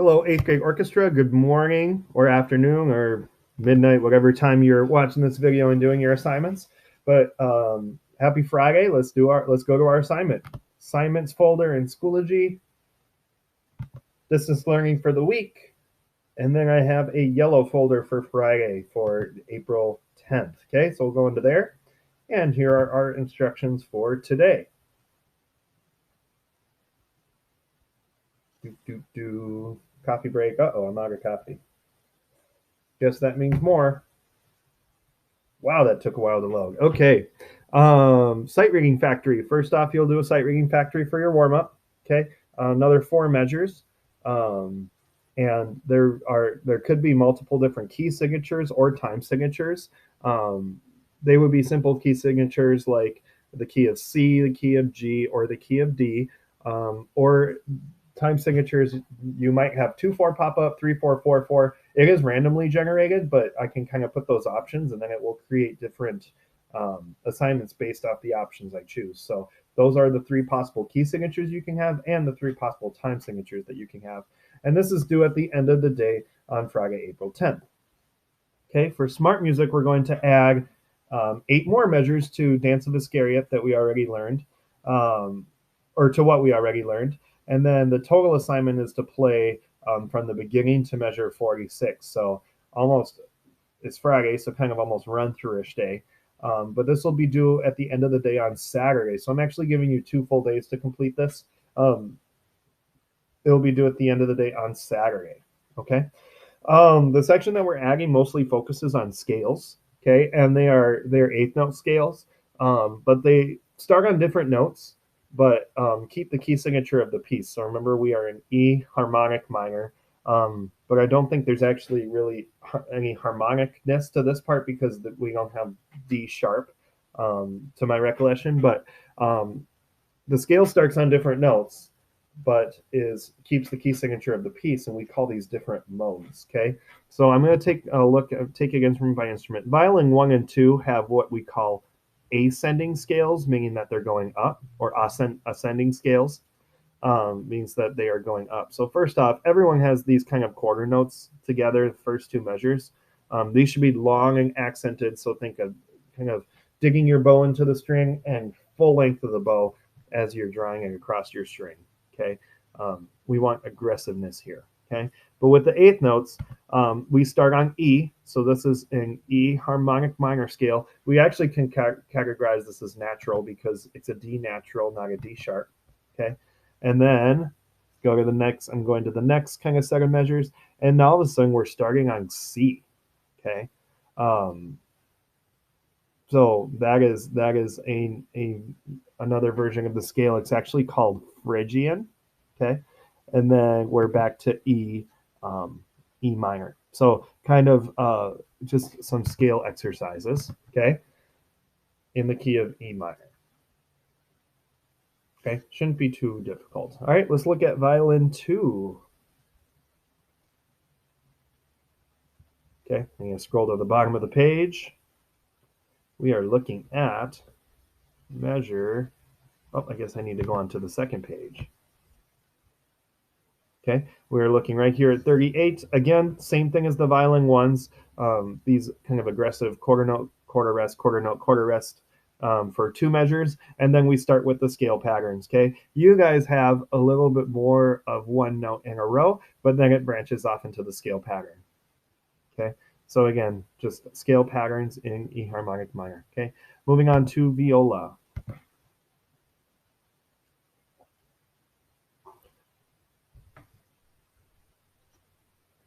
Hello, 8th grade orchestra. Good morning or afternoon or midnight, whatever time you're watching this video and doing your assignments. But happy Friday. Let's go to our assignment. Assignments folder in Schoology, distance learning for the week. And then I have a yellow folder for Friday for April 10th. Okay, so we'll go into there. And here are our instructions for today. Coffee break. Uh-oh, I'm out of coffee. Guess that means more. Wow, that took a while to load. Okay. Sight reading factory. First off, you'll do a sight reading factory for your warm up. Okay. Another 4 measures. Um, and there could be multiple different key signatures or time signatures. They would be simple key signatures like the key of C, the key of G, or the key of D. Or time signatures, you might have 2-4 pop up, 3-4, 4-4. It is randomly generated, but I can kind of put those options and then it will create different assignments based off the options I choose. So those are the 3 possible key signatures you can have and the 3 possible time signatures that you can have. And this is due at the end of the day on Friday, April 10th. Okay, for smart music, we're going to add 8 more measures to Dance of Iscariot that we already learned, or to what we already learned. And then the total assignment is to play from the beginning to measure 46. So almost, it's Friday, so kind of almost run-through-ish day. But this will be due at the end of the day on Saturday. So I'm actually giving you 2 full days to complete this. It'll be due at the end of the day on Saturday. Okay. The section that we're adding mostly focuses on scales. Okay, and they're 8th note scales, but they start on different notes, but keep the key signature of the piece. So remember, we are in E harmonic minor, but I don't think there's actually really any harmonicness to this part because we don't have D sharp, to my recollection. But the scale starts on different notes, but keeps the key signature of the piece, and we call these different modes. Okay, so I'm going to take again from by instrument. Violin 1 and 2 have what we call ascending scales, meaning that they're going up, or ascending scales means that they are going up. So first off, everyone has these kind of quarter notes together, the first 2 measures. These should be long and accented, so think of kind of digging your bow into the string and full length of the bow as you're drawing it across your string. Okay, we want aggressiveness here. Okay, but with the 8th notes, we start on E. So this is an E harmonic minor scale. We actually can categorize this as natural because it's a D natural, not a D sharp. Okay, and then go to the next. I'm going to the next kind of set of measures, and now all of a sudden we're starting on C. Okay, so that is another version of the scale. It's actually called Phrygian. Okay, and then we're back to E, E minor. So kind of just some scale exercises. Okay, in the key of E minor. Okay, shouldn't be too difficult. All right, let's look at violin 2. Okay, I'm going to scroll to the bottom of the page. We are looking at measure. Oh, I guess I need to go on to the second page. Okay, we're looking right here at 38. Again, same thing as the violin ones. These kind of aggressive quarter note, quarter rest, quarter note, quarter rest for 2 measures. And then we start with the scale patterns. Okay, you guys have a little bit more of 1 note in a row, but then it branches off into the scale pattern. Okay, so again, just scale patterns in E harmonic minor. Okay, moving on to viola.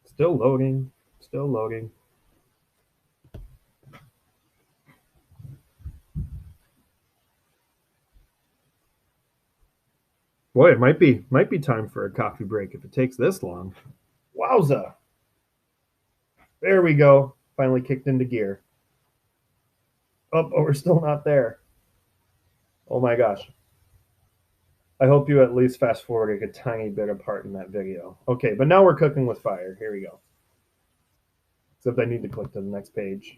Still loading, still loading. Boy, it might be time for a coffee break if it takes this long. Wowza! There we go. Finally kicked into gear. Oh, but we're still not there. Oh my gosh. I hope you at least fast forwarded a tiny bit of part in that video. Okay, but now we're cooking with fire. Here we go. Except I need to click to the next page.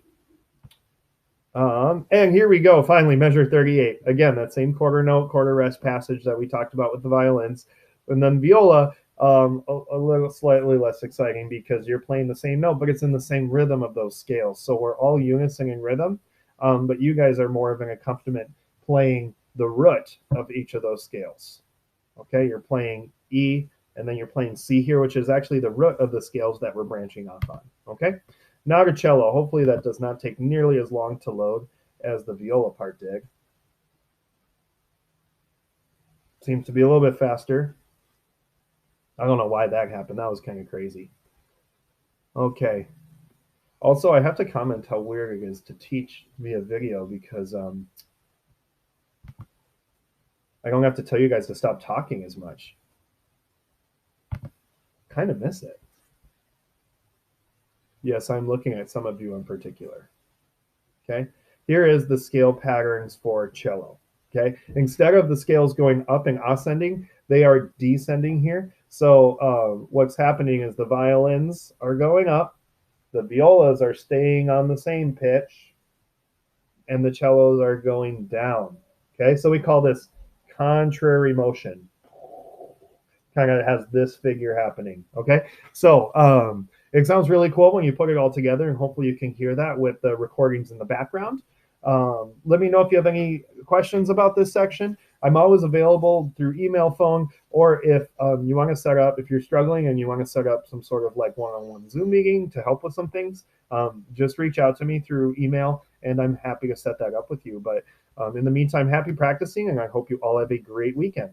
And here we go. Finally, measure 38. Again, that same quarter note, quarter rest passage that we talked about with the violins. And then viola, A little slightly less exciting because you're playing the same note, but it's in the same rhythm of those scales. So we're all unison in rhythm, but you guys are more of an accompaniment playing the root of each of those scales. Okay, you're playing E, and then you're playing C here, which is actually the root of the scales that we're branching off on. Okay, now to cello. Hopefully that does not take nearly as long to load as the viola part did. Seems to be a little bit faster. I don't know why that happened. That was kind of crazy. Okay. Also, I have to comment how weird it is to teach via video because I don't have to tell you guys to stop talking as much. Kind of miss it. Yes, I'm looking at some of you in particular. Okay. Here is the scale patterns for cello. Okay. Instead of the scales going up and ascending, they are descending here. So what's happening is the violins are going up, the violas are staying on the same pitch, and the cellos are going down. Okay, so we call this contrary motion. Kind of has this figure happening. Okay, so it sounds really cool when you put it all together, and hopefully you can hear that with the recordings in the background. Let me know if you have any questions about this section. I'm always available through email, phone, or if you want to set up, if you're struggling and you want to set up some sort of like one-on-one Zoom meeting to help with some things, just reach out to me through email, and I'm happy to set that up with you. But in the meantime, happy practicing, and I hope you all have a great weekend.